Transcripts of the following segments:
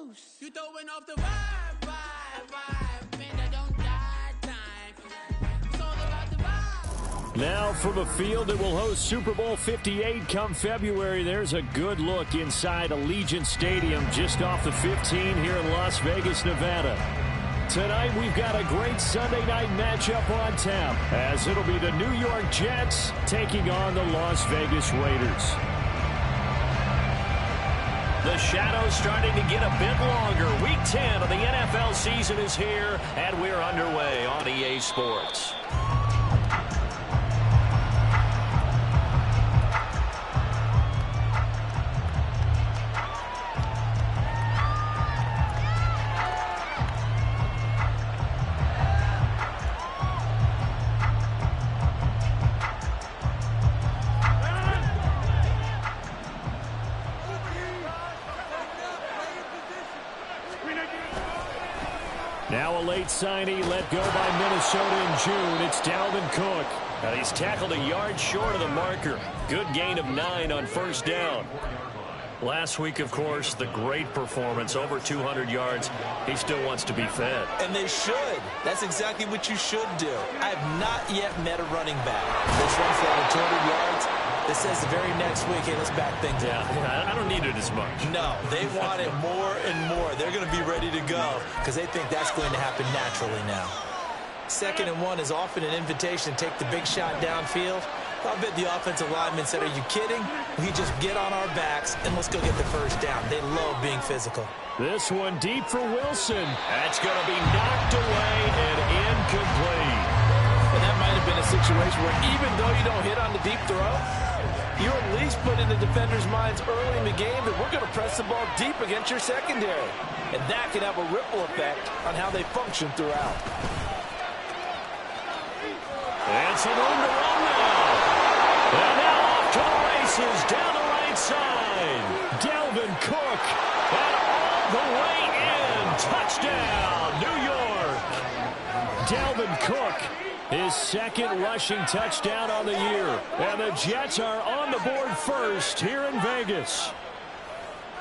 house. You throwing off the vibe, man, that don't die time. It's all about the vibe. Now from a field that will host Super Bowl 58 come February, there's a good look inside Allegiant Stadium just off the 15 here in Las Vegas, Nevada. Tonight we've got a great Sunday night matchup on tap as it'll be the New York Jets taking on the Las Vegas Raiders. The shadow's starting to get a bit longer. Week 10 of the NFL season is here, and we're underway on EA Sports. Now a late signee let go by Minnesota in June. It's Dalvin Cook. And he's tackled a yard short of the marker. Good gain of 9 on first down. Last week, of course, the great performance, over 200 yards. He still wants to be fed. And they should. That's exactly what you should do. I have not yet met a running back that's run for over 200 yards that says the very next week, hey, let's back things up. Yeah, I don't need it as much. No, they want it more and more. They're going to be ready to go because they think that's going to happen naturally now. 2nd and 1 is often an invitation to take the big shot downfield. I'll bet the offensive lineman said, are you kidding? We just get on our backs and let's go get the first down. They love being physical. This one deep for Wilson. That's going to be knocked away and incomplete. And that might have been a situation where even though you don't hit on the deep throw, you at least put in the defenders' minds early in the game that we're going to press the ball deep against your secondary. And that can have a ripple effect on how they function throughout. And some room to run now. And now off to the races down the right side. Dalvin Cook. And all the way in. Touchdown, New York. Dalvin Cook, his 2nd rushing touchdown on the year. And the Jets are on the board first here in Vegas.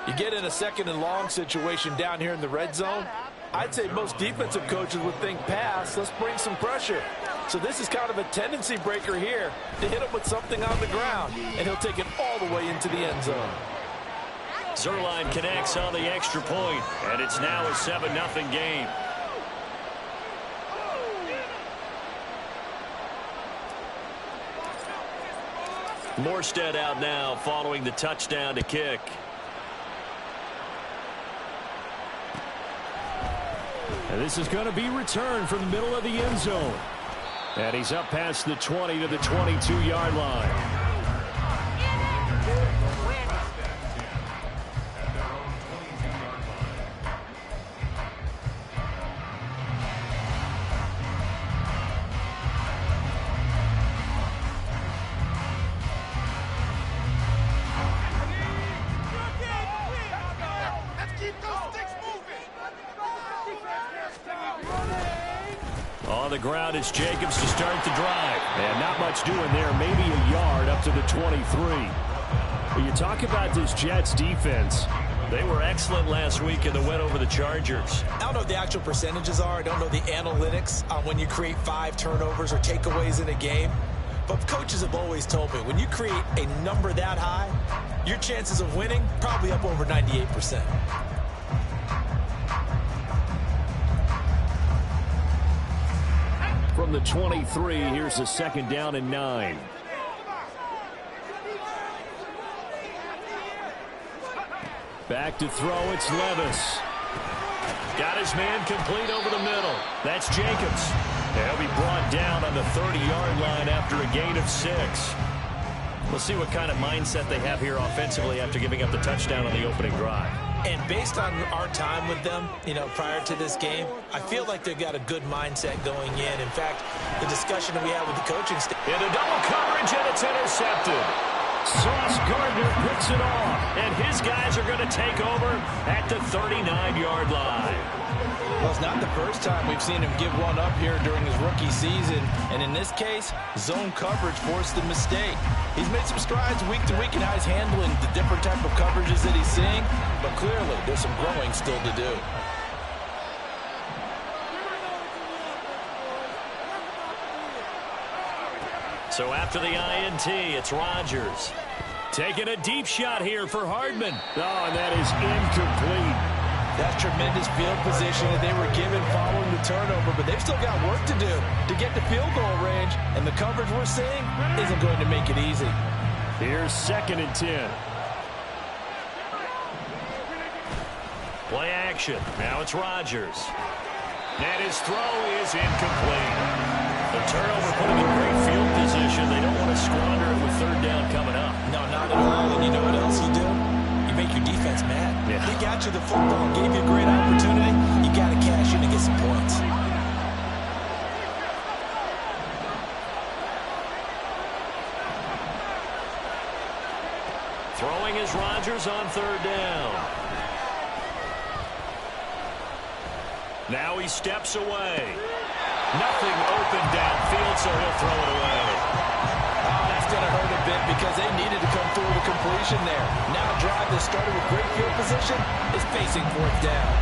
You get in a 2nd and long situation down here in the red zone, I'd say most defensive coaches would think pass, let's bring some pressure. So this is kind of a tendency breaker here to hit him with something on the ground, and he'll take it all the way into the end zone. Zuerlein connects on the extra point, and it's now a 7-0 game. Morstead out now following the touchdown to kick. And this is going to be returned from the middle of the end zone. And he's up past the 20 to the 22-yard line. On the ground, it's Jacobs to start the drive. And not much doing there, maybe a yard up to the 23. You talk about this Jets defense. They were excellent last week in the win over the Chargers. I don't know what the actual percentages are. I don't know the analytics on when you create 5 turnovers or takeaways in a game. But coaches have always told me, when you create a number that high, your chances of winning probably up over 98%. From the 23, here's a 2nd down and 9. Back to throw, it's Levis. Got his man complete over the middle. That's Jacobs. He'll be brought down on the 30-yard line after a gain of 6. We'll see what kind of mindset they have here offensively after giving up the touchdown on the opening drive. And based on our time with them, prior to this game, I feel like they've got a good mindset going in. In fact, the discussion that we had with the coaching staff. Into double coverage, and it's intercepted. Sauce Gardner picks it off, and his guys are going to take over at the 39-yard line. Well, it's not the first time we've seen him give one up here during his rookie season, and in this case, zone coverage forced the mistake. He's made some strides week to week in how he's handling the different type of coverages that he's seeing, but clearly there's some growing still to do. So after the INT, it's Rodgers. Taking a deep shot here for Hardman. Oh, and that is incomplete. That's tremendous field position that they were given following the turnover, but they've still got work to do to get to field goal range, and the coverage we're seeing isn't going to make it easy. Here's 2nd and 10. Play action. Now it's Rodgers. And his throw is incomplete. The turnover put him in great field position. They don't want to squander it with 3rd down coming up. No, not at all. And you know what else you do? You make your defense mad. Yeah. He got you the football, gave you a great opportunity. You got to cash in and get some points. Throwing is Rodgers on 3rd down. Now he steps away. Nothing open downfield, so he'll throw it away. Oh, that's going to hurt a bit because they needed to come through with a completion there. Now a drive that started with great field position is facing 4th down.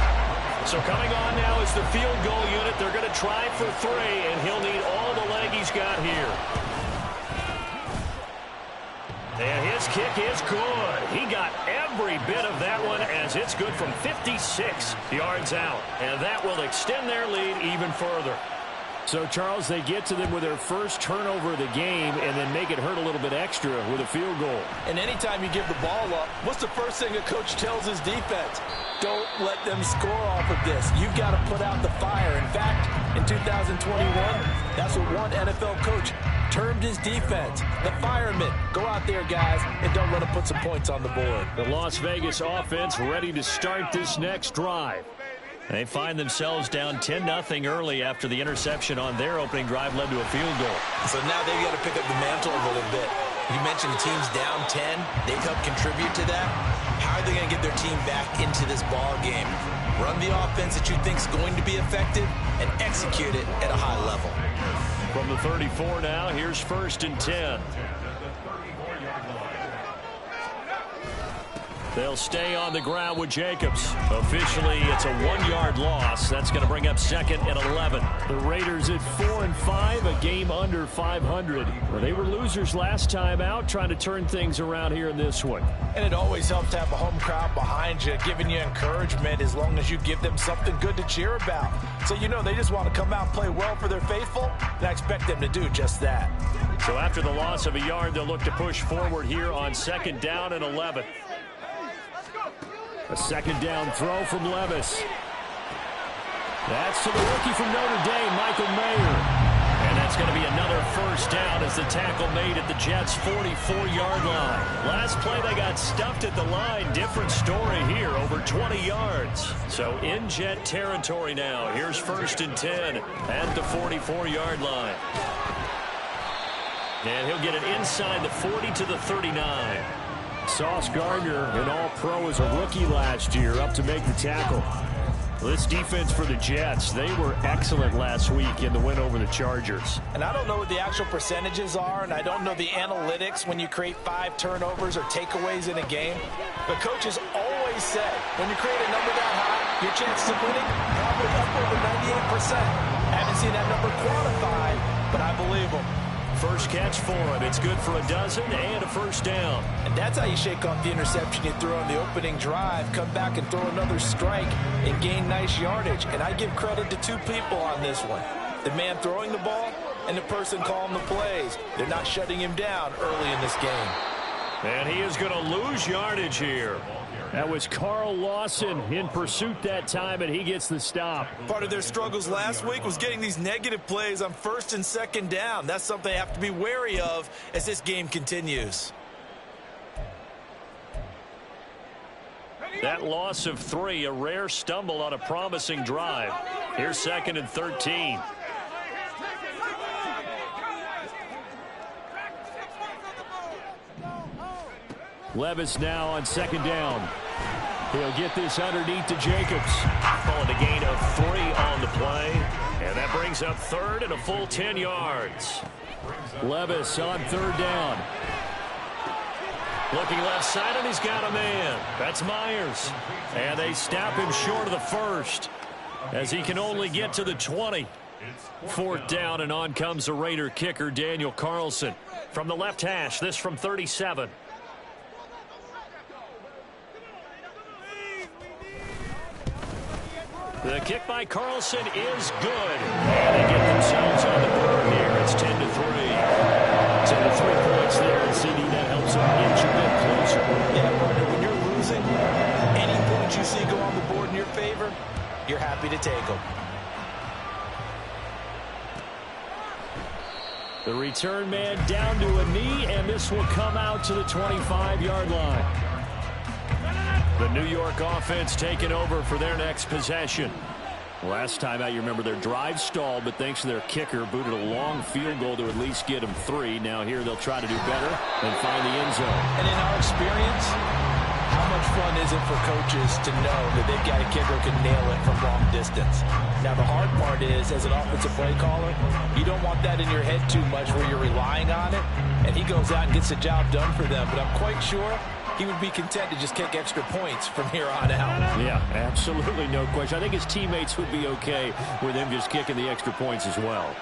So coming on now is the field goal unit. They're going to try for 3, and he'll need all the leg he's got here. And his kick is good. He got every bit of that one as it's good from 56 yards out. And that will extend their lead even further. So, Charles, they get to them with their first turnover of the game and then make it hurt a little bit extra with a field goal. And anytime you give the ball up, what's the first thing a coach tells his defense? Don't let them score off of this. You've got to put out the fire. In fact, in 2021, that's what one NFL coach termed his defense. The firemen. Go out there, guys, and don't let them put some points on the board. The Las Vegas offense ready to start this next drive. They find themselves down 10-0 early after the interception on their opening drive led to a field goal. So now they've got to pick up the mantle a little bit. You mentioned the team's down 10. They've helped contribute to that. How are they going to get their team back into this ball game? Run the offense that you think is going to be effective and execute it at a high level. From the 34 now, here's 1st and 10. They'll stay on the ground with Jacobs. Officially, it's a 1-yard loss. That's going to bring up 2nd and 11. The Raiders at 4-5, a game under 500. Well, they were losers last time out, trying to turn things around here in this one. And it always helps to have a home crowd behind you, giving you encouragement as long as you give them something good to cheer about. So you know they just want to come out and play well for their faithful, and I expect them to do just that. So after the loss of a yard, they'll look to push forward here on 2nd down and 11. A 2nd down throw from Levis. That's to the rookie from Notre Dame, Michael Mayer. And that's going to be another 1st down as the tackle made at the Jets' 44-yard line. Last play, they got stuffed at the line. Different story here, over 20 yards. So in Jet territory now. Here's 1st and 10 at the 44-yard line. And he'll get it inside the 40 to the 39. Sauce Gardner, an all-pro as a rookie last year, up to make the tackle. Well, this defense for the Jets, they were excellent last week in the win over the Chargers. And I don't know what the actual percentages are, and I don't know the analytics when you create 5 turnovers or takeaways in a game. But coaches always say, when you create a number that high, your chances of winning probably up over 98%. Haven't seen that number quantified, but I believe them. First catch for him. It's good for a dozen and a 1st down. And that's how you shake off the interception you threw on the opening drive, come back and throw another strike and gain nice yardage. And I give credit to 2 people on this one. The man throwing the ball and the person calling the plays. They're not shutting him down early in this game. And he is going to lose yardage here. That was Carl Lawson in pursuit that time, and he gets the stop. Part of their struggles last week was getting these negative plays on 1st and 2nd down. That's something they have to be wary of as this game continues. That loss of 3, a rare stumble on a promising drive. Here's 2nd and 13. Levis now on second down. He'll get this underneath to Jacobs. Calling a gain of 3 on the play. And that brings up third and a full 10 yards. Levis on third down. Looking left side, and he's got a man. That's Myers. And they stop him short of the first, as he can only get to the 20. Fourth down, and on comes the Raider kicker, Daniel Carlson. From the left hash, this from 37. The kick by Carlson is good. And they get themselves on the board here. It's 10-3. 10-3 points there, and CD, that helps them inch a bit closer. Yeah, partner, when you're losing, any points you see go on the board in your favor, you're happy to take them. The return man down to a knee, and this will come out to the 25-yard line. The New York offense taking over for their next possession. Last time out, you remember their drive stalled, but thanks to their kicker, booted a long field goal to at least get them 3. Now here they'll try to do better and find the end zone. And in our experience, how much fun is it for coaches to know that they've got a kicker who can nail it from long distance? Now, the hard part is, as an offensive play caller, you don't want that in your head too much where you're relying on it, and he goes out and gets the job done for them. But I'm quite sure he would be content to just kick extra points from here on out. Yeah, absolutely no question. I think his teammates would be okay with him just kicking the extra points as well.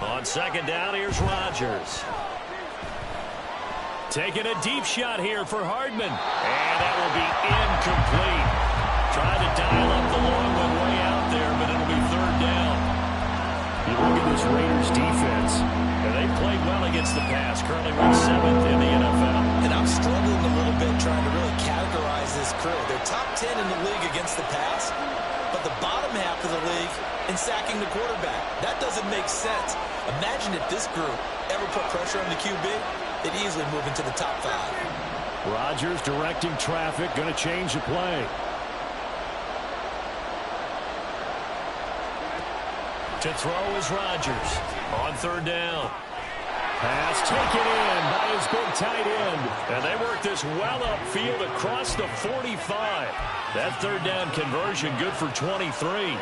On second down, here's Rodgers. Taking a deep shot here for Hardman. And that will be incomplete. Tried to dial up the long one way out there, but it'll be third down. You look at this Raiders defense, and they played well against the pass. Currently ranked 7th in the NFL. And I'm struggling a little bit trying to really categorize this crew. They're top 10 in the league against the pass, but the bottom half of the league in sacking the quarterback. That doesn't make sense. Imagine if this group ever put pressure on the QB. They'd easily move into the top 5. Rodgers directing traffic, going to change the play. To throw is Rodgers on third down. Pass taken in by his big tight end. And they work this well upfield across the 45. That third down conversion good for 23.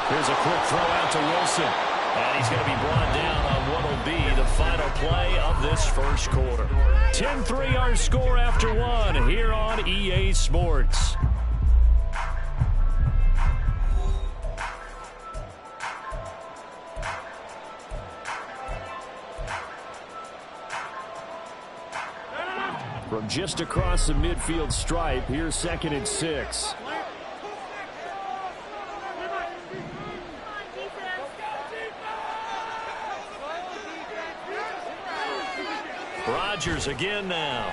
Here's a quick throw out to Wilson. And he's going to be brought down on what will be the final play of this first quarter. 10-3 our score after 1 here on EA Sports. From just across the midfield stripe, here's 2nd and 6. Rodgers again now.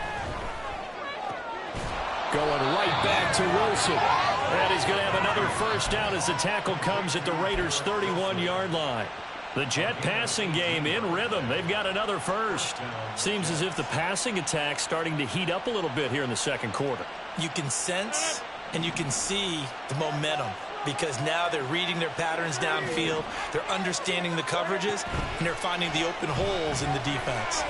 Going right back to Wilson. And he's going to have another first down as the tackle comes at the Raiders' 31-yard line. The Jet passing game in rhythm. They've got another first. Seems as if the passing attack's starting to heat up a little bit here in the second quarter. You can sense and you can see the momentum because now they're reading their patterns downfield, they're understanding the coverages, and they're finding the open holes in the defense.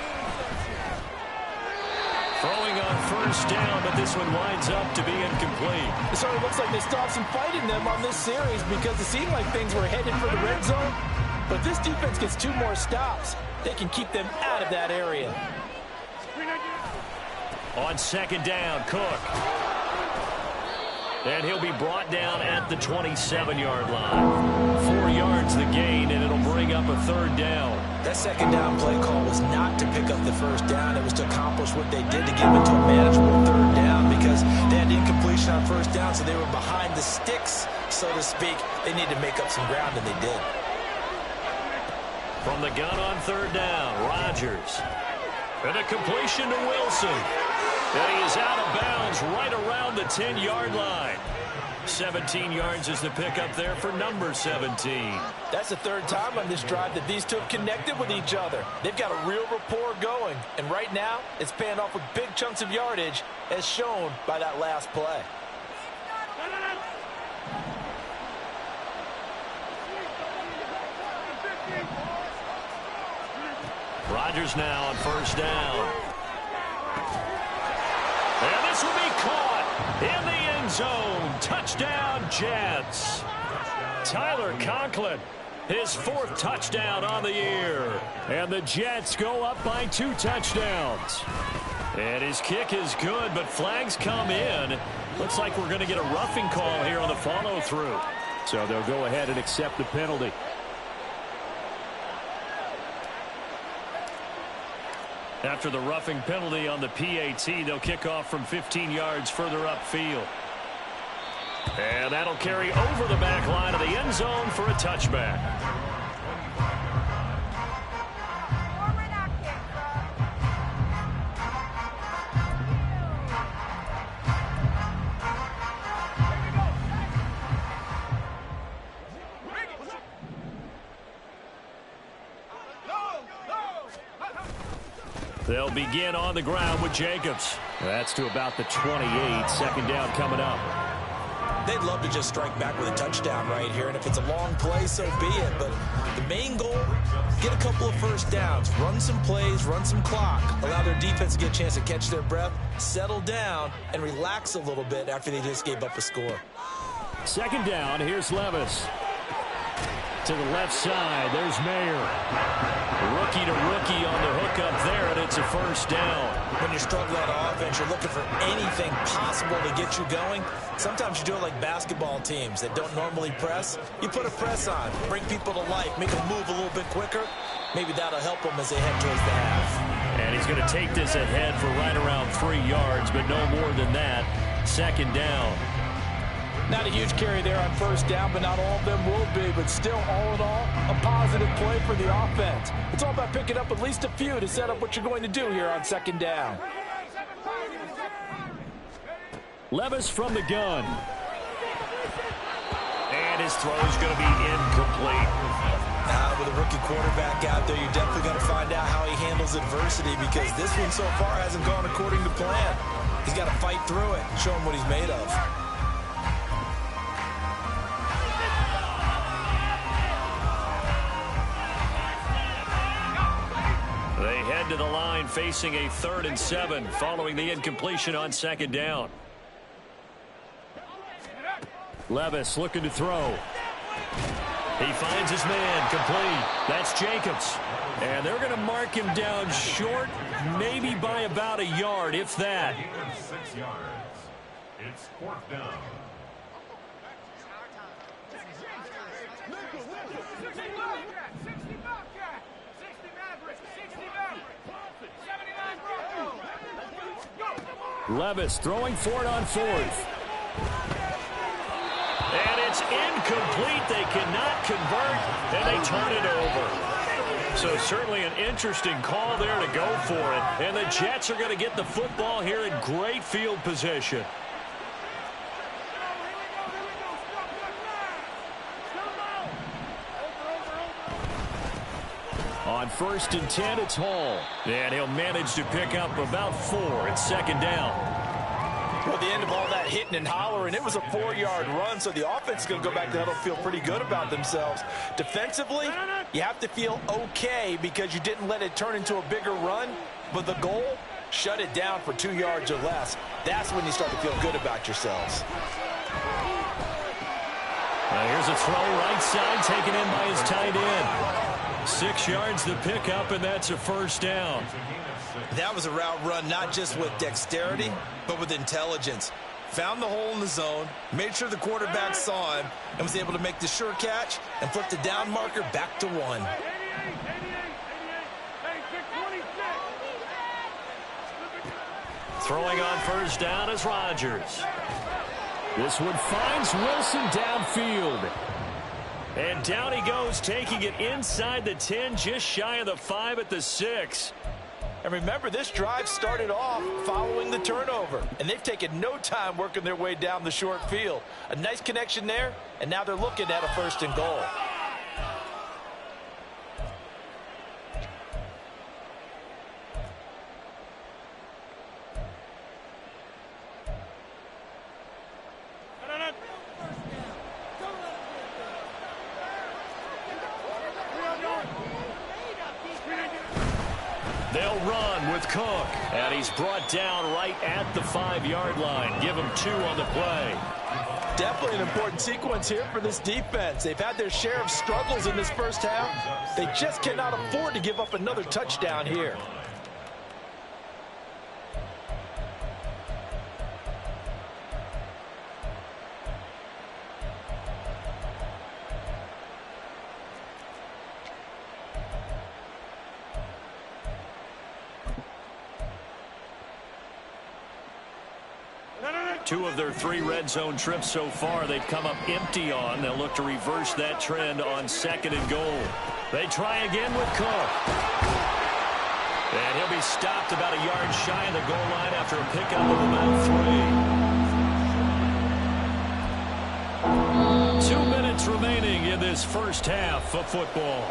Throwing on first down, but this one winds up to be incomplete. It sort of looks like they stopped some fight in them on this series because it seemed like things were headed for the red zone. But this defense gets 2 more stops. They can keep them out of that area. On second down, Cook. And he'll be brought down at the 27-yard line. 4 yards the gain, and it'll bring up a third down. That second down play call was not to pick up the first down. It was to accomplish what they did to get them into a manageable third down because they had incompletion on first down, so they were behind the sticks, so to speak. They needed to make up some ground, and they did. From the gun on third down, Rodgers. And a completion to Wilson. And he is out of bounds right around the 10-yard line. 17 yards is the pickup there for number 17. That's the third time on this drive that these two have connected with each other. They've got a real rapport going. And right now, it's paying off with big chunks of yardage, as shown by that last play. Rodgers now on first down. And this will be caught in the end zone. Touchdown, Jets. Tyler Conklin, his 4th touchdown on the year. And the Jets go up by 2 touchdowns. And his kick is good, but flags come in. Looks like we're going to get a roughing call here on the follow-through. So they'll go ahead and accept the penalty. After the roughing penalty on the PAT, they'll kick off from 15 yards further upfield. And that'll carry over the back line of the end zone for a touchback. They'll begin on the ground with Jacobs. That's to about the 28. Second down coming up. They'd love to just strike back with a touchdown right here, and if it's a long play, so be it. But the main goal, get a couple of first downs, run some plays, run some clock, allow their defense to get a chance to catch their breath, settle down, and relax a little bit after they just gave up a score. Second down, here's Levis. To the left side, there's Mayer. Rookie to rookie on the hookup there, and it's a first down. When you're struggling on offense, you're looking for anything possible to get you going. Sometimes you do it like basketball teams that don't normally press. You put a press on, bring people to life, make them move a little bit quicker. Maybe that'll help them as they head towards the half. And he's going to take this ahead for right around 3 yards, but no more than that. Second down. Not a huge carry there on first down, but not all of them will be. But still, all in all, a positive play for the offense. It's all about picking up at least a few to set up what you're going to do here on second down. Levis from the gun. And his throw is going to be incomplete. With a rookie quarterback out there, you're definitely going to find out how he handles adversity, because this one so far hasn't gone according to plan. He's got to fight through it, show him what he's made of. They head to the line facing a 3rd and 7 following the incompletion on second down. Levis looking to throw. He finds his man complete. That's Jacobs. And they're going to mark him down short, maybe by about a yard, if that. 6 yards. It's 4th down. Levis throwing for it on 4th. And it's incomplete. They cannot convert, and they turn it over. So certainly an interesting call there to go for it. And the Jets are going to get the football here in great field position. On 1st and 10, it's Hall. And he'll manage to pick up about 4 at second down. Well, at the end of all that hitting and hollering, it was a 4-yard run, so the offense is going to go back to huddle, feel pretty good about themselves. Defensively, you have to feel okay because you didn't let it turn into a bigger run, but the goal, shut it down for 2 yards or less. That's when you start to feel good about yourselves. Here's a throw right side taken in by his tight end. 6 yards the pickup, and that's a first down. That was a route run not just with dexterity, but with intelligence. Found the hole in the zone, made sure the quarterback saw him, and was able to make the sure catch and flip the down marker back to 1. Throwing on first down is Rodgers. This one finds Wilson downfield. And down he goes, taking it inside the 10, just shy of the 5 at the 6. And remember, this drive started off following the turnover, and they've taken no time working their way down the short field. A nice connection there, and now they're looking at a 1st and goal. They'll run with Cook. And he's brought down right at the 5-yard line. Give him 2 on the play. Definitely an important sequence here for this defense. They've had their share of struggles in this first half. They just cannot afford to give up another touchdown here. Two of their 3 red zone trips so far they've come up empty on. They'll look to reverse that trend on 2nd and goal. They try again with Cook. And he'll be stopped about a yard shy of the goal line after a pickup of about 3. 2 minutes remaining in this first half of football.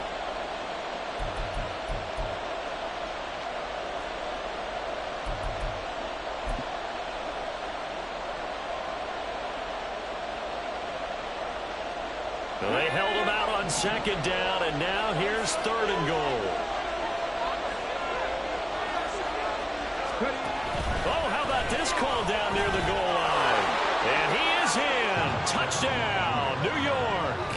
They held him out on 2nd down, and now here's 3rd and goal. Oh, how about this call down near the goal line? And he is in. Touchdown, New York.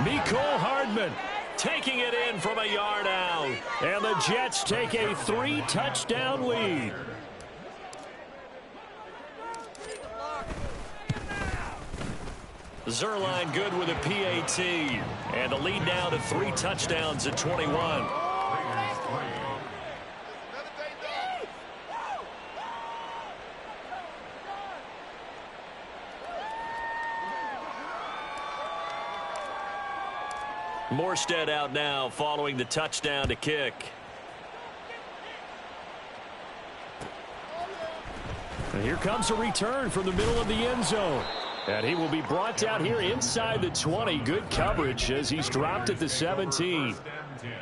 Mecole Hardman taking it in from a yard out. And the Jets take a 3-touchdown lead. Zuerlein good with a PAT. And the lead now to 3 touchdowns at 21. Morstead out now following the touchdown to kick. And here comes a return from the middle of the end zone. And he will be brought down here inside the 20. Good coverage as he's dropped at the 17.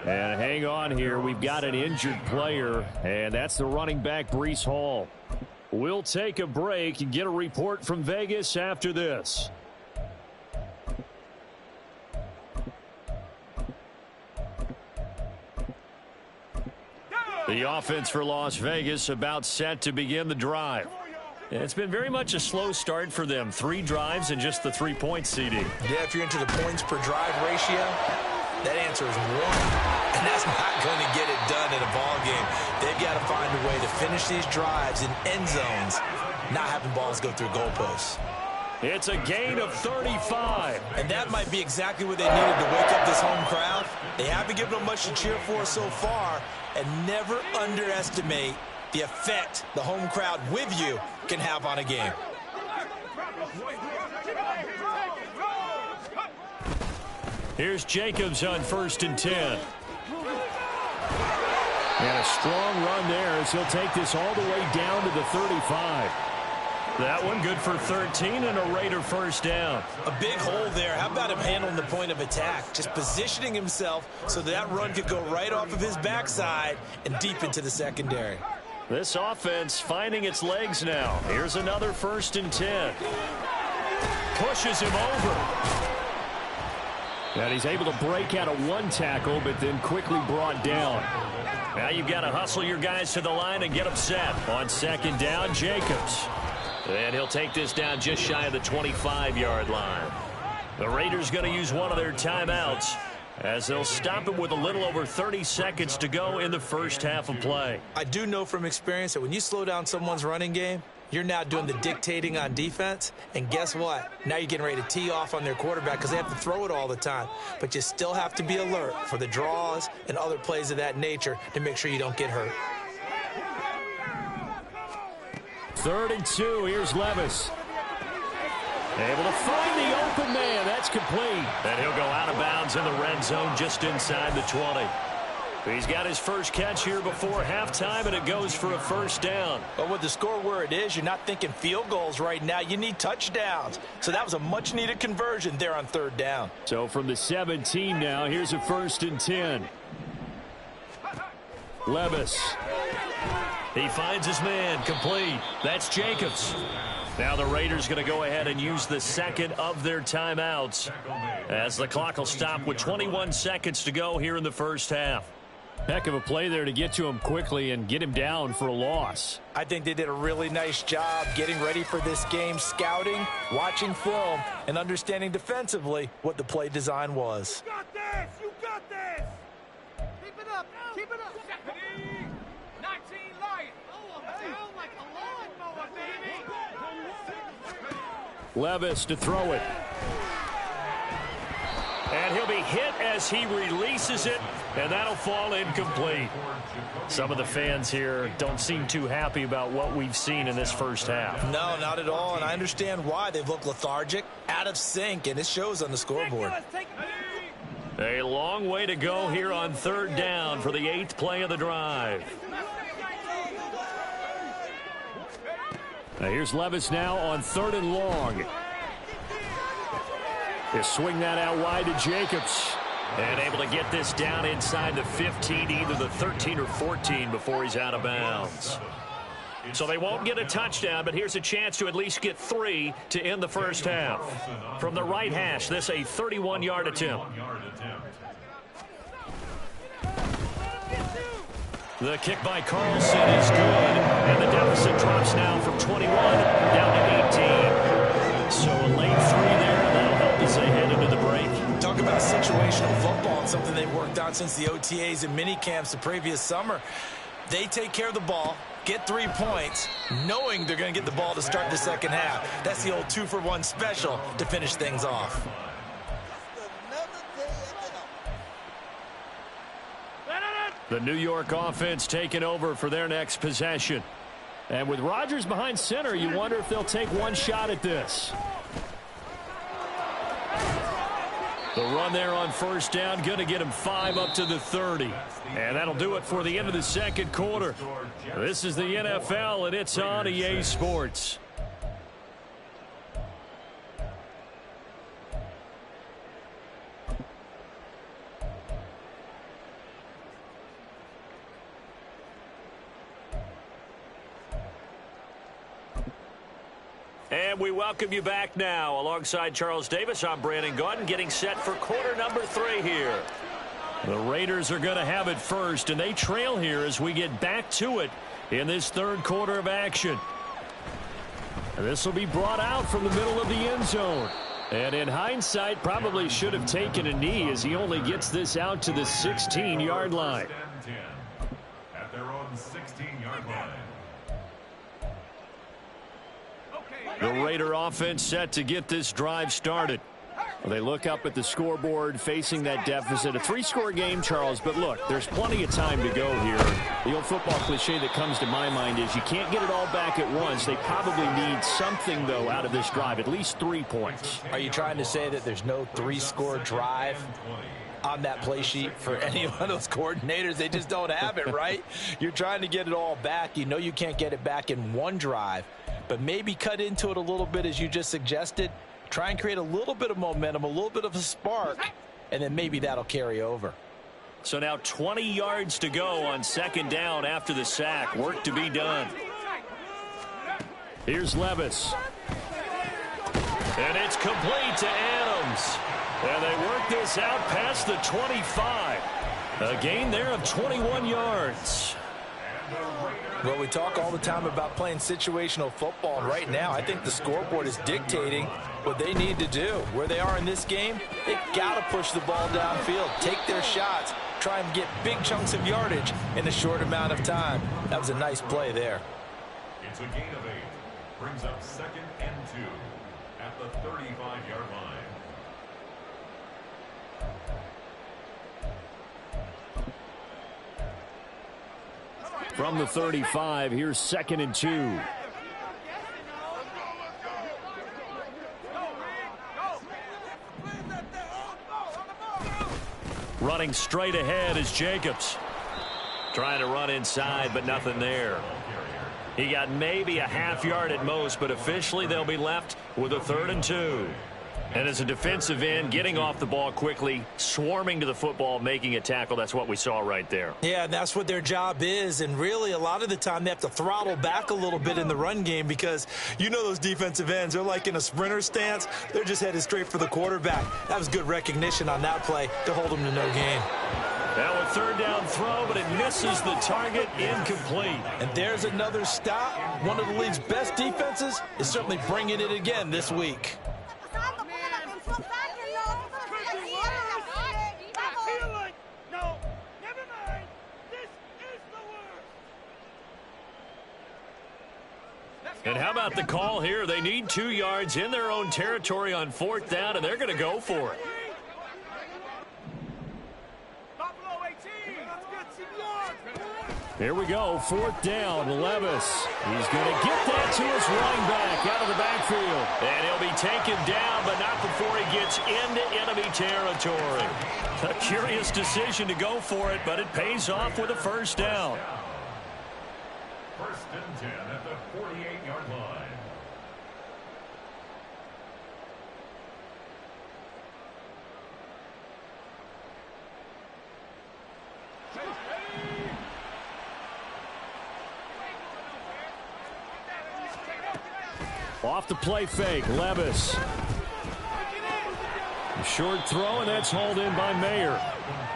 And hang on here. We've got an injured player, and that's the running back, Breece Hall. We'll take a break and get a report from Vegas after this. The offense for Las Vegas about set to begin the drive. It's been very much a slow start for them. 3 drives and just the 3-point CD. Yeah, if you're into the points per drive ratio, that answer is 1. And that's not going to get it done in a ball game. They've got to find a way to finish these drives in end zones, not having balls go through goalposts. It's a gain of 35. And that might be exactly what they needed to wake up this home crowd. They haven't given them much to cheer for so far, and never underestimate the effect the home crowd with you can have on a game. Here's Jacobs on 1st and 10. And a strong run there as he'll take this all the way down to the 35. That one good for 13 and a Raider first down. A big hole there. How about him handling the point of attack? Just positioning himself so that run could go right off of his backside and deep into the secondary. This offense finding its legs now. Here's another 1st and 10. Pushes him over. And he's able to break out of 1 tackle, but then quickly brought down. Now you've got to hustle your guys to the line and get them set. On 2nd down, Jacobs. And he'll take this down just shy of the 25-yard line. The Raiders going to use one of their timeouts as they'll stop it with a little over 30 seconds to go in the first half of play. I do know from experience that when you slow down someone's running game, you're now doing the dictating on defense. And guess what? Now you're getting ready to tee off on their quarterback because they have to throw it all the time. But you still have to be alert for the draws and other plays of that nature to make sure you don't get hurt. 3rd and 2. Here's Levis. Able to find the open man. That's complete. And he'll go out of bounds in the red zone just inside the 20. He's got his first catch here before halftime, and it goes for a first down. But with the score where it is, you're not thinking field goals right now. You need touchdowns. So that was a much-needed conversion there on third down. So from the 17 now, here's a 1st and 10. Levis. He finds his man, complete. That's Jacobs. Now the Raiders going to go ahead and use the second of their timeouts as the clock will stop with 21 seconds to go here in the first half. Heck of a play there to get to him quickly and get him down for a loss. I think they did a really nice job getting ready for this game, scouting, watching film, and understanding defensively what the play design was. You got this! You got this! Keep it up! Keep it up! 19 Lions! Oh, I'm down like a lawnmower, baby! Levis to throw it. And he'll be hit as he releases it, and that'll fall incomplete. Some of the fans here don't seem too happy about what we've seen in this first half. No, not at all, and I understand why. They've looked lethargic, out of sync, and it shows on the scoreboard. A long way to go here on third down for the 8th play of the drive. Now here's Levis now on 3rd and long. He'll swing that out wide to Jacobs. And able to get this down inside the 15, either the 13 or 14 before he's out of bounds. So they won't get a touchdown, but here's a chance to at least get 3 to end the first half. From the right hash, this a 31-yard attempt. The kick by Carlson is good, and the deficit drops now from 21 down to 18. So a late 3 there, that'll help as they head into the break. Talk about situational football, and something they've worked on since the OTAs and mini camps the previous summer. They take care of the ball, get 3 points, knowing they're going to get the ball to start the second half. That's the old 2-for-1 special to finish things off. The New York offense taking over for their next possession. And with Rodgers behind center, you wonder if they'll take one shot at this. The run there on first down, going to get him 5 up to the 30. And that'll do it for the end of the second quarter. This is the NFL, and it's on EA Sports. And we welcome you back now. Alongside Charles Davis, I'm Brandon Gaudin, getting set for quarter number 3 here. The Raiders are going to have it first, and they trail here as we get back to it in this third quarter of action. And this will be brought out from the middle of the end zone. And in hindsight, probably should have taken a knee as he only gets this out to the 16-yard line. At their own 16-yard line. The Raider offense set to get this drive started. Well, they look up at the scoreboard facing that deficit. A 3-score game, Charles, but look, there's plenty of time to go here. The old football cliche that comes to my mind is you can't get it all back at once. They probably need something, though, out of this drive, at least 3 points. Are you trying to say that there's no 3-score drive on that play sheet for any one of those coordinators? They just don't have it, right? You're trying to get it all back. You know you can't get it back in one drive, but maybe cut into it a little bit as you just suggested. Try and create a little bit of momentum, a little bit of a spark, and then maybe that'll carry over. So now 20 yards to go on second down after the sack. Work to be done. Here's Levis. And it's complete to Adams. And they work this out past the 25. A gain there of 21 yards. Well, we talk all the time about playing situational football, and right now I think the scoreboard is dictating what they need to do. Where they are in this game, they've got to push the ball downfield, take their shots, try and get big chunks of yardage in a short amount of time. That was a nice play there. It's a gain of 8. Brings up 2nd and 2 at the 35-yard line. From the 35, here's 2nd and 2. Running straight ahead is Jacobs. Trying to run inside, but nothing there. He got maybe a half yard at most, but officially they'll be left with a 3rd and 2. And as a defensive end, getting off the ball quickly, swarming to the football, making a tackle, that's what we saw right there. Yeah, that's what their job is. And really, a lot of the time, they have to throttle back a little bit in the run game because you know those defensive ends, they're like in a sprinter stance. They're just headed straight for the quarterback. That was good recognition on that play to hold them to no gain. Now a 3rd down throw, but it misses the target, incomplete. And there's another stop. One of the league's best defenses is certainly bringing it again this week. And how about the call here? They need 2 yards in their own territory on 4th down, and they're going to go for it. Here we go, 4th down, Levis. He's going to get that to his running back out of the backfield. And he'll be taken down, but not before he gets into enemy territory. A curious decision to go for it, but it pays off with a 1st down. 1st and 10 at the 48-yard line. Off the play fake, Levis. Short throw, and that's hauled in by Mayer.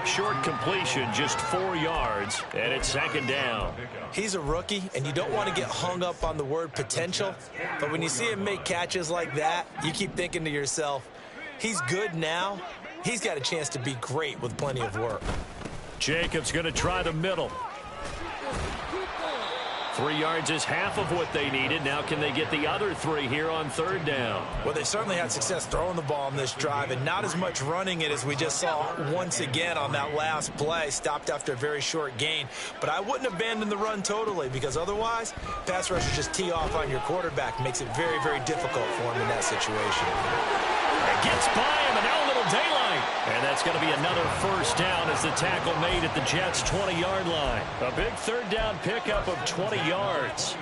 Short completion, just 4 yards, and it's 2nd down. He's a rookie, and you don't want to get hung up on the word potential, but when you see him make catches like that, you keep thinking to yourself, he's good now. He's got a chance to be great with plenty of work. Jacobs going to try the middle. 3 yards is half of what they needed. Now can they get the other 3 here on 3rd down? Well, they certainly had success throwing the ball on this drive and not as much running it as we just saw once again on that last play. Stopped after a very short gain. But I wouldn't abandon the run totally because otherwise, pass rushers just tee off on your quarterback. Makes it very, very difficult for him in that situation. It gets by him, and now a little daylight. And that's going to be another 1st down as the tackle made at the Jets' 20-yard line. A big 3rd down pickup of 20 yards.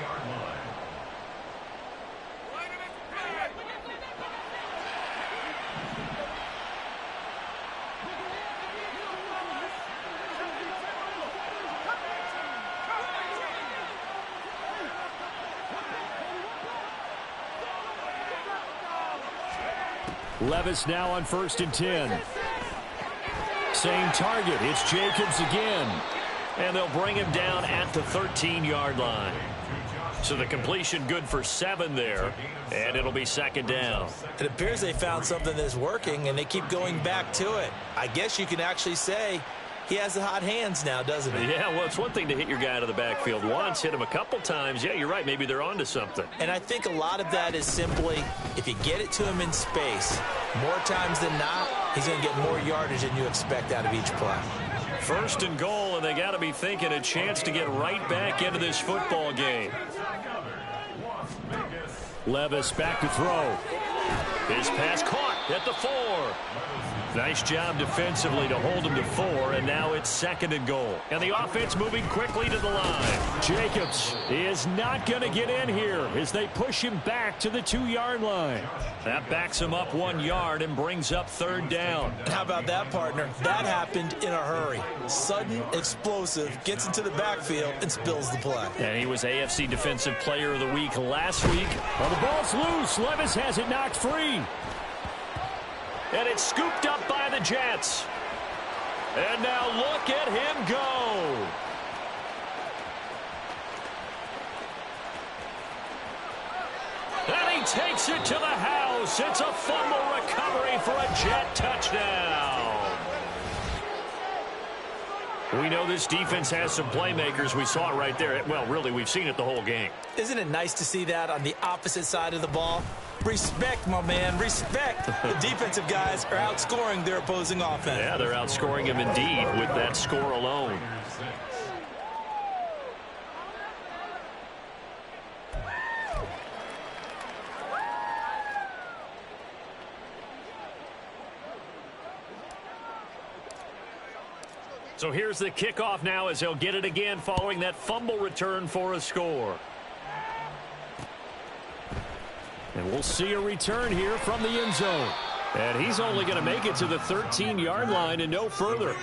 Levis now on 1st and 10. Same target. It's Jacobs again. And they'll bring him down at the 13-yard line. So the completion good for 7 there. And it'll be 2nd down. It appears they found something that's working, and they keep going back to it. I guess you can actually say he has the hot hands now, doesn't he? Yeah, well, it's one thing to hit your guy out of the backfield once, hit him a couple times. Yeah, you're right. Maybe they're onto something. And I think a lot of that is simply if you get it to him in space, more times than not, he's going to get more yardage than you expect out of each play. 1st and goal, and they got to be thinking a chance to get right back into this football game. Levis back to throw. His pass caught at the 4. Nice job defensively to hold him to 4, and now it's 2nd and goal. And the offense moving quickly to the line. Jacobs is not going to get in here as they push him back to the 2-yard line. That backs him up 1 yard and brings up 3rd down. And how about that, partner? That happened in a hurry. Sudden, explosive, gets into the backfield and spills the play. And he was AFC Defensive Player of the Week last week. Well, the ball's loose. Levis has it knocked free. And it's scooped up by the Jets. And now look at him go. And he takes it to the house. It's a fumble recovery for a Jet touchdown. We know this defense has some playmakers. We saw it right there. Well, really, we've seen it the whole game. Isn't it nice to see that on the opposite side of the ball? Respect, my man, respect. The defensive guys are outscoring their opposing offense. Yeah, they're outscoring him indeed with that score alone. So here's the kickoff now as he'll get it again following that fumble return for a score. And we'll see a return here from the end zone. And he's only going to make it to the 13-yard line and no further.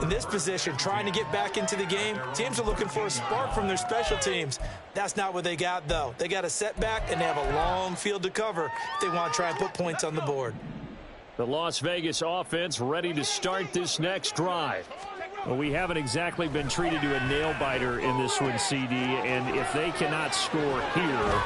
In this position, trying to get back into the game, teams are looking for a spark from their special teams. That's not what they got, though. They got a setback, and they have a long field to cover if they want to try and put points on the board. The Las Vegas offense ready to start this next drive. Well, we haven't exactly been treated to a nail-biter in this one, CD, and if they cannot score here,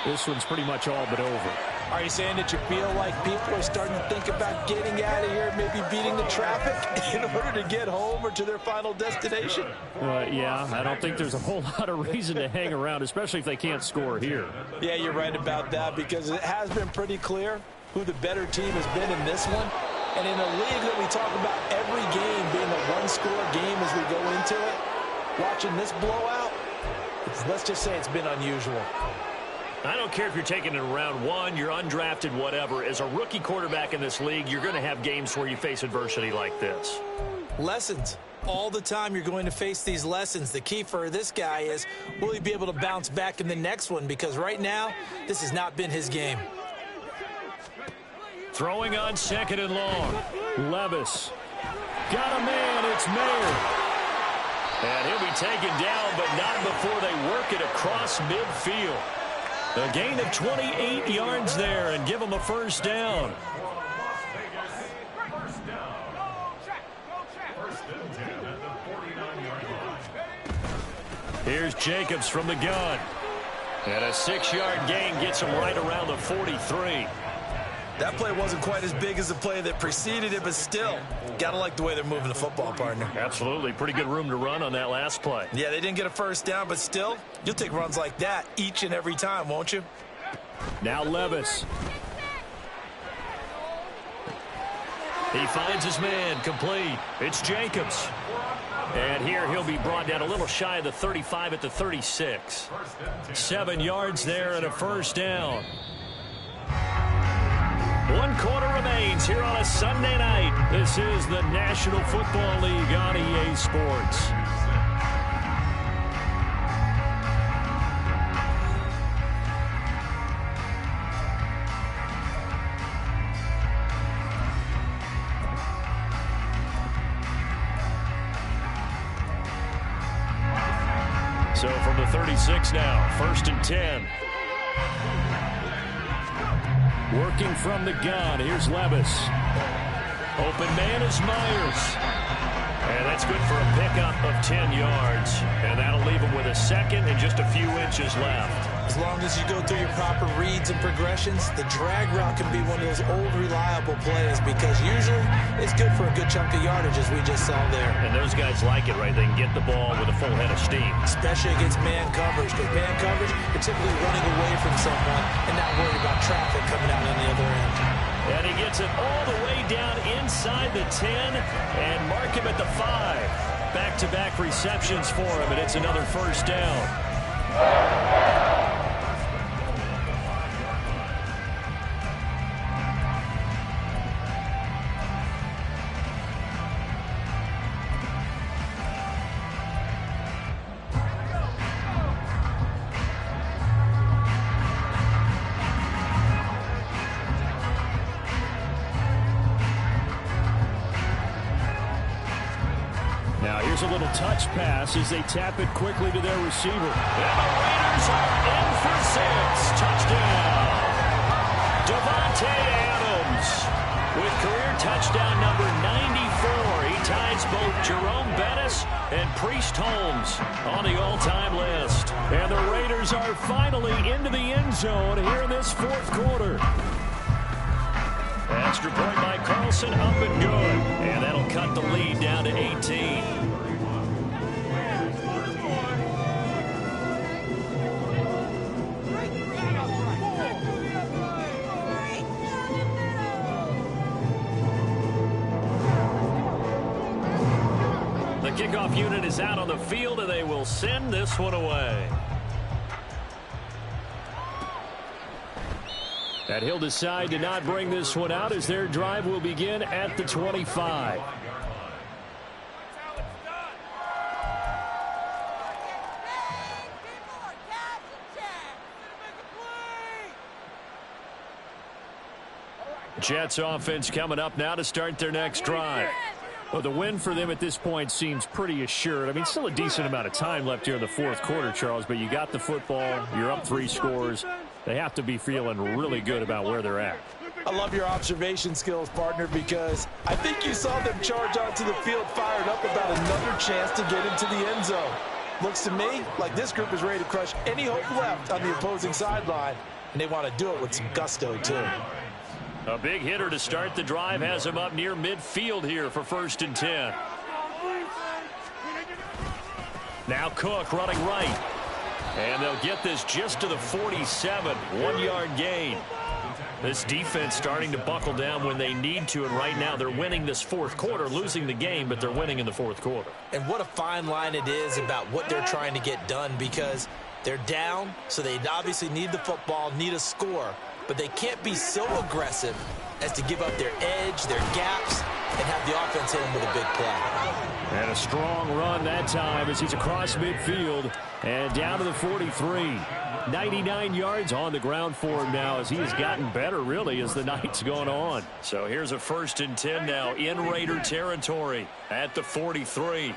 this one's pretty much all but over. Are you saying that you feel like people are starting to think about getting out of here, maybe beating the traffic in order to get home or to their final destination? Yeah, I don't think there's a whole lot of reason to hang around, especially if they can't score here. Yeah, you're right about that because it has been pretty clear who the better team has been in this one. And in a league that we talk about every game being a one-score game as we go into it, watching this blowout, let's just say it's been unusual. I don't care if you're taking it in round one, you're undrafted, whatever. As a rookie quarterback in this league, you're going to have games where you face adversity like this. Lessons. All the time you're going to face these lessons. The key for this guy is, will he be able to bounce back in the next one? Because right now, this has not been his game. Throwing on second and long. Levis. Got a man, it's Mayer. And he'll be taken down, but not before they work it across midfield. A gain of 28 yards there and give them a first down. Here's Jacobs from the gun. And a 6-yard gain gets him right around the 43. That play wasn't quite as big as the play that preceded it, but still, gotta like the way they're moving the football, partner. Absolutely. Pretty good room to run on that last play. Yeah, they didn't get a first down, but still, you'll take runs like that each and every time, won't you? Now Levis. He finds his man complete. It's Jacobs. And here he'll be brought down a little shy of the 35 at the 36. 7 yards there and a first down. 1 quarter remains here on a Sunday night. This is the National Football League on EA Sports. So from the 36 now, 1st and 10. Working from the gun, here's Levis. Open man is Myers. And that's good for a pickup of 10 yards. And that'll leave him with a second and just a few inches left. As long as you go through your proper reads and progressions, the drag route can be one of those old reliable plays because usually it's good for a good chunk of yardage as we just saw there. And those guys like it, right? They can get the ball with a full head of steam. Especially against man coverage. Because man coverage, you're typically running away from someone and not worried about traffic coming out on the other end. And he gets it all the way down inside the 10 and mark him at the 5. Back-to-back receptions for him, and it's another first down. Now here's a little touch pass as they tap it quickly to their receiver. And the Raiders are in for 6. Touchdown. Davante Adams with career touchdown number 94. He ties both Jerome Bettis and Priest Holmes on the all-time list. And the Raiders are finally into the end zone here in this 4th quarter. Extra point by Carlson, up and good. And that'll cut the lead down to 18. The kickoff unit is out on the field, and they will send this one away. And he'll decide to not bring this one out as their drive will begin at the 25. Jets offense coming up now to start their next drive. Well, the win for them at this point seems pretty assured. I mean, still a decent amount of time left here in the fourth quarter, Charles, but you got the football. You're up 3 scores. They have to be feeling really good about where they're at. I love your observation skills, partner, because I think you saw them charge onto the field fired up about another chance to get into the end zone. Looks to me like this group is ready to crush any hope left on the opposing sideline, and they want to do it with some gusto, too. A big hitter to start the drive has him up near midfield here for 1st and 10. Now Cook running right. And they'll get this just to the 47. 1-yard gain. This defense starting to buckle down when they need to, and right now they're winning this fourth quarter, losing the game, but they're winning in the fourth quarter. And what a fine line it is about what they're trying to get done, because they're down, so they obviously need the football, need a score, but they can't be so aggressive as to give up their edge, their gaps, and have the offense hit them with a big play. And a strong run that time as he's across midfield and down to the 43. 99 yards on the ground for him now as he has gotten better, really, as the night's gone on. So here's a 1st and 10 now in Raider territory at the 43.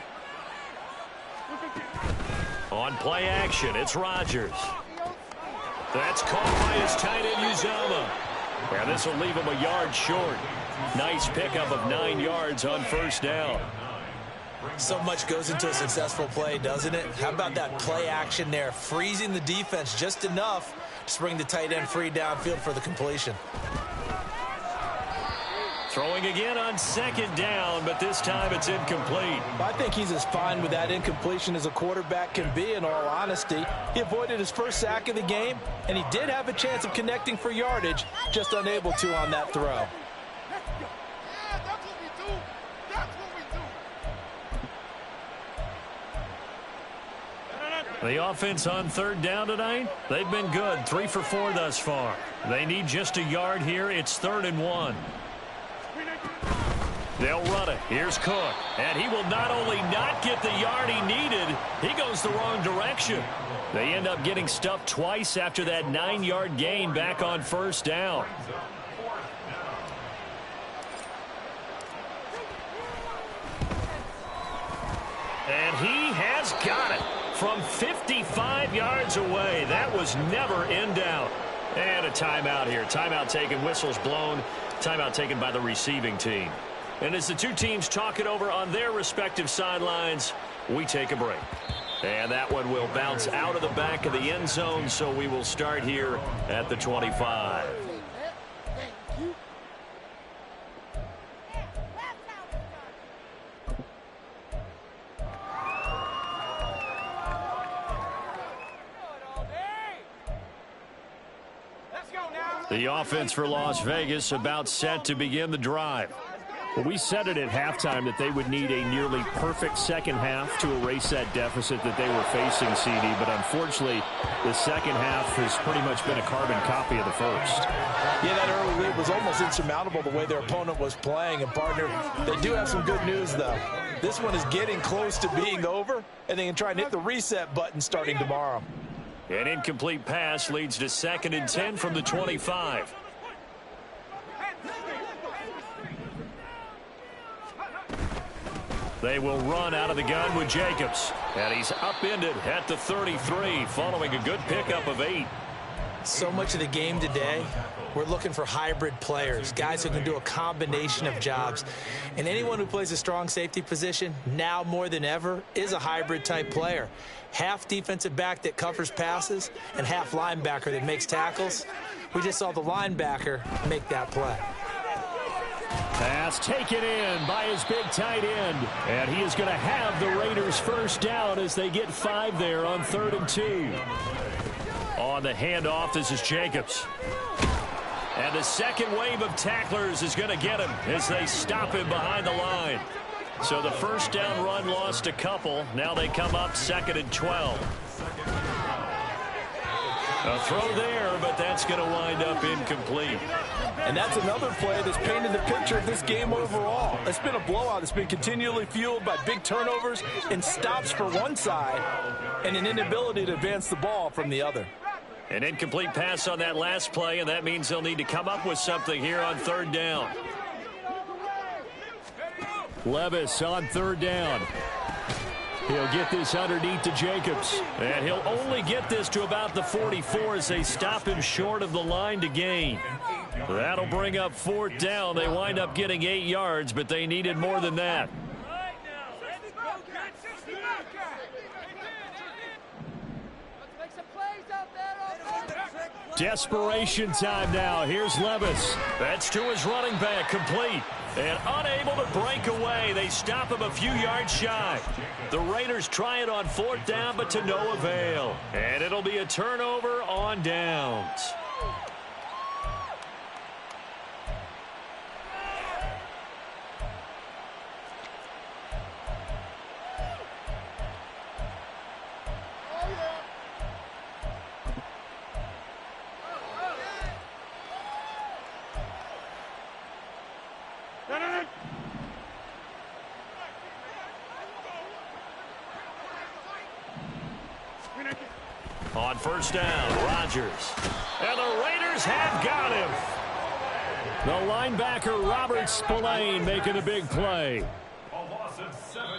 On play action, it's Rodgers. That's caught by his tight end, Uzomah. And this will leave him a yard short. Nice pickup of 9 yards on 1st down. So much goes into a successful play, doesn't it? How about that play action there, freezing the defense just enough to bring the tight end free downfield for the completion. Throwing again on 2nd down, but this time it's incomplete. I think he's as fine with that incompletion as a quarterback can be, in all honesty. He avoided his first sack of the game, and he did have a chance of connecting for yardage, just unable to on that throw. The offense on 3rd down tonight, they've been good. 3 for 4 thus far. They need just a yard here. It's 3rd and 1. They'll run it. Here's Cook. And he will not only not get the yard he needed, he goes the wrong direction. They end up getting stuffed twice after that 9-yard gain back on 1st down. And he has got it from 55 yards away. That was never in doubt. And a timeout here. Timeout taken, whistles blown. Timeout taken by the receiving team. And as the two teams talk it over on their respective sidelines, we take a break. And that one will bounce out of the back of the end zone, so we will start here at the 25. The offense for Las Vegas about set to begin the drive. Well, we said it at halftime that they would need a nearly perfect second half to erase that deficit that they were facing, CD. But unfortunately, the second half has pretty much been a carbon copy of the first. Yeah, that early lead was almost insurmountable the way their opponent was playing. And, partner, they do have some good news, though. This one is getting close to being over, and they can try and hit the reset button starting tomorrow. An incomplete pass leads to 2nd and 10 from the 25. They will run out of the gun with Jacobs. And he's upended at the 33 following a good pickup of 8. So much of the game today, we're looking for hybrid players, guys who can do a combination of jobs. And anyone who plays a strong safety position, now more than ever, is a hybrid type player. Half defensive back that covers passes and half linebacker that makes tackles. We just saw the linebacker make that play. Pass taken in by his big tight end. And he is going to have the Raiders first down as they get 5 there on 3rd and 2. On the handoff, this is Jacobs. And the second wave of tacklers is going to get him as they stop him behind the line. So the first down run lost a couple. Now they come up 2nd and 12. A throw there, but that's going to wind up incomplete. And that's another play that's painted the picture of this game overall. It's been a blowout. It's been continually fueled by big turnovers and stops for one side and an inability to advance the ball from the other. An incomplete pass on that last play, and that means they'll need to come up with something here on third down. Levis on third down. He'll get this underneath to Jacobs. And he'll only get this to about the 44 as they stop him short of the line to gain. That'll bring up fourth down. They wind up getting 8 yards, but they needed more than that. Desperation time now. Here's Levis. That's to his running back, complete. And unable to break away. They stop him a few yards shy. The Raiders try it on fourth down, but to no avail. And it'll be a turnover on downs. On first down, Rodgers. And the Raiders have got him. The linebacker, Robert Spillane, making a big play.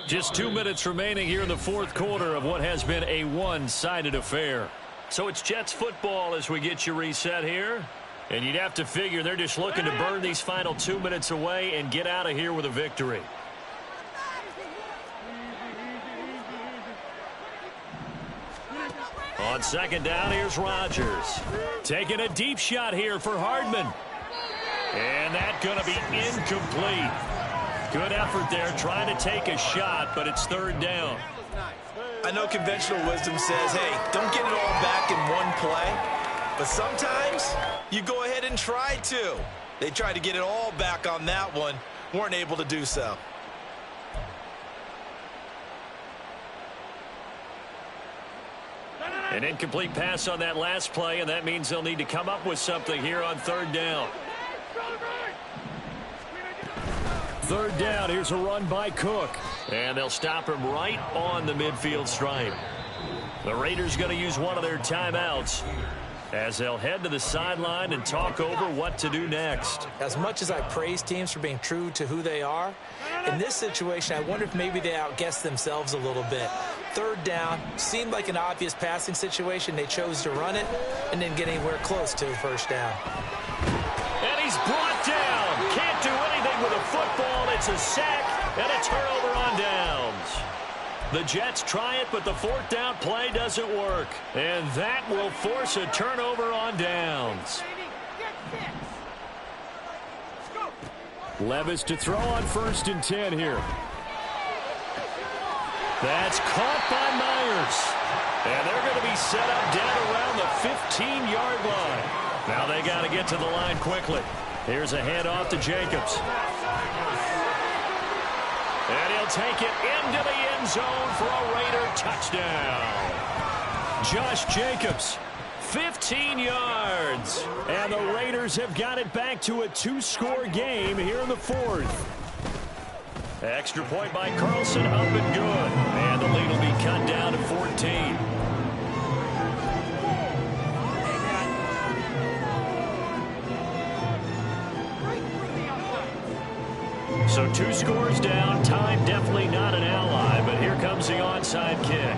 Just 2 minutes remaining here in the fourth quarter of what has been a one-sided affair. So it's Jets football as we get you reset here. And you'd have to figure they're just looking to burn these final 2 minutes away and get out of here with a victory. On second down, here's Rodgers. Taking a deep shot here for Hardman. And that's going to be incomplete. Good effort there trying to take a shot, but it's third down. I know conventional wisdom says, hey, don't get it all back in one play. But sometimes you go ahead and try to. They tried to get it all back on that one. Weren't able to do so. An incomplete pass on that last play, and that means they'll need to come up with something here on third down. Third down, here's a run by Cook. And they'll stop him right on the midfield stripe. The Raiders going to use one of their timeouts as they'll head to the sideline and talk over what to do next. As much as I praise teams for being true to who they are, in this situation, I wonder if maybe they outguessed themselves a little bit. Third down, seemed like an obvious passing situation. They chose to run it and didn't get anywhere close to a first down. And he's brought down. Can't do anything with a football. It's a sack and a turnover on downs. The Jets try it, but the fourth down play doesn't work. And that will force a turnover on downs. Levis to throw on 1st and 10 here. That's caught by Myers. And they're going to be set up down around the 15-yard line. Now they got to get to the line quickly. Here's a handoff to Jacobs. And he'll take it into the end zone for a Raider touchdown. Josh Jacobs, 15 yards. And the Raiders have got it back to a 2-score game here in the fourth. Extra point by Carlson, up and good. And the lead will be cut down to 14. So 2 scores down. Time definitely not an ally, but here comes the onside kick.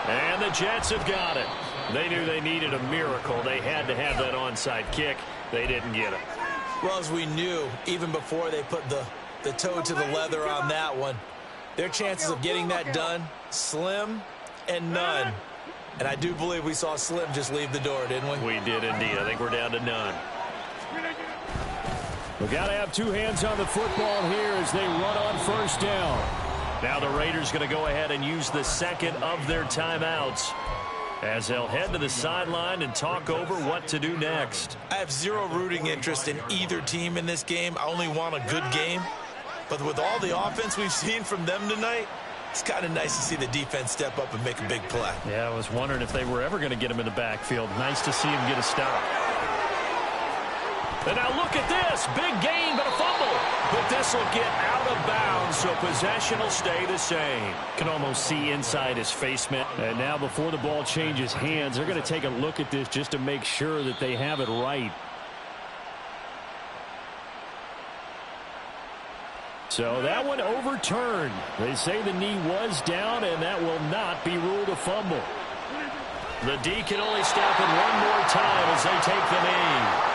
And the Jets have got it. They knew they needed a miracle. They had to have that onside kick. They didn't get it. Well, as we knew, even before they put the toe to the leather on that one, their chances of getting that done, slim and none. And I do believe we saw Slim just leave the door, didn't we? We did indeed. I think we're down to none. We've got to have 2 hands on the football here as they run on first down. Now the Raiders going to go ahead and use the second of their timeouts as they'll head to the sideline and talk over what to do next. I have zero rooting interest in either team in this game. I only want a good game. But with all the offense we've seen from them tonight, it's kind of nice to see the defense step up and make a big play. Yeah, I was wondering if they were ever going to get him in the backfield. Nice to see him get a stop. And now look at this. Big gain, but a fumble. But this will get out of bounds, so possession will stay the same. Can almost see inside his face, man. And now before the ball changes hands, they're going to take a look at this just to make sure that they have it right. So that one overturned. They say the knee was down, and that will not be ruled a fumble. The D can only stop it one more time as they take the knee.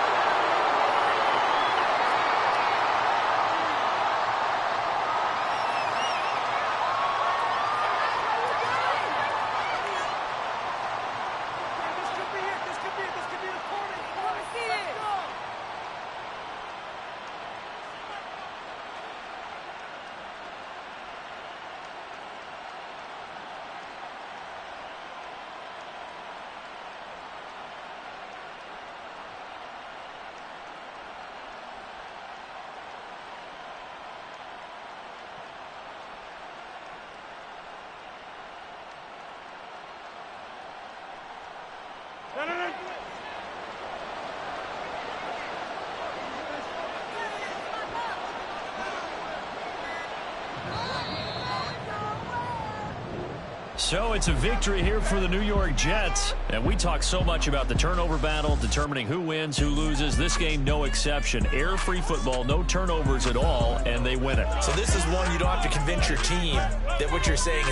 So it's a victory here for the New York Jets. And we talk so much about the turnover battle, determining who wins, who loses. This game, no exception. Air-free football, no turnovers at all, and they win it. So this is one you don't have to convince your team that what you're saying is